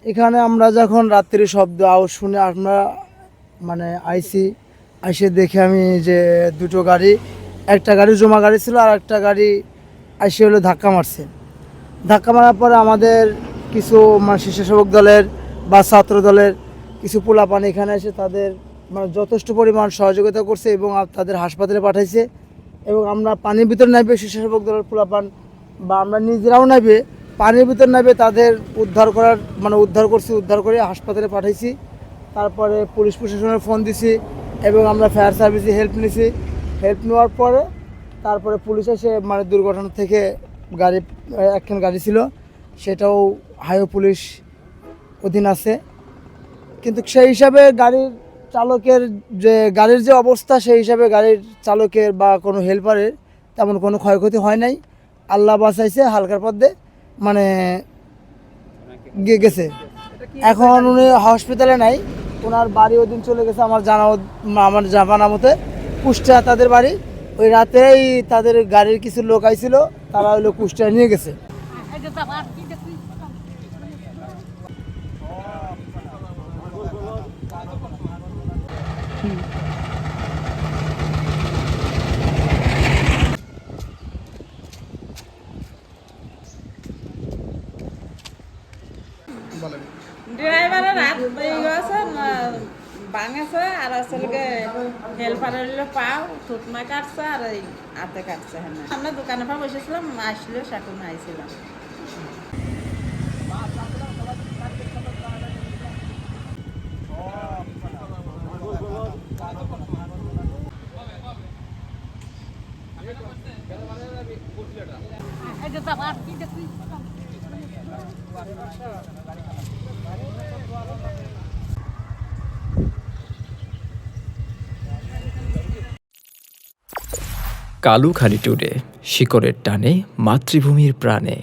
এখানে আমরা যখন রাত্রির শব্দ আওয়াজ শুনে আমরা মানে আইসে দেখে আমি যে দুটো গাড়ি, একটা গাড়ি জমা গাড়ি ছিল আর একটা গাড়ি আইসে হলো ধাক্কা মারছে। ধাক্কা মারার পরে আমাদের কিছু মানে স্বেচ্ছাসেবক দলের বা ছাত্র দলের কিছু পোলাপান এখানে এসে তাদের মানে যথেষ্ট পরিমাণ সহযোগিতা করছে এবং তাদের হাসপাতালে পাঠাইছে। এবং আমরা পানির ভিতর নামবে স্বেচ্ছাসেবক দলের পোলাপান বা আমরা নিজেরাও নামবে পানির ভিতর নামবে তাদের উদ্ধার করছি, উদ্ধার করে হাসপাতালে পাঠাইছি। তারপরে পুলিশ প্রশাসনের ফোন দিছি এবং আমরা ফায়ার সার্ভিসে হেল্প নেওয়ার পরে তারপরে পুলিশ এসে মানে দুর্ঘটনা থেকে একখান গাড়ি ছিল সেটাও হাইওয়ে পুলিশ অধীন আছে। কিন্তু সেই হিসাবে গাড়ির যে অবস্থা সেই হিসাবে গাড়ির চালকের বা কোনো হেল্পারের তেমন কোনো ক্ষয়ক্ষতি হয় নাই। আল্লাহ বাঁচাইছে, হালকার পথে মানে গেছে। এখন উনি হসপিটালে নাই, ওনার বাড়ি ওই দিন চলে গেছে আমার জানা মতে কুষ্টিয়া তাদের বাড়ি। ওই রাতেই তাদের গাড়ির কিছু লোক আইছিল, তারা হইলো কুষ্টিয়া নিয়ে গেছে। ড্রাইভারের হাত আছে ভাঙেছে আর আসলে হেল্পারের পাও থুতমা কাটছে আর এই হাতে কাটছে। হ্যাঁ, আমরা দোকানে পা বসেছিলাম, আসলে সাকুন আইছিলাম। কালুখালী টুডে, শিকড়ের টানে মাতৃভূমির প্রাণে।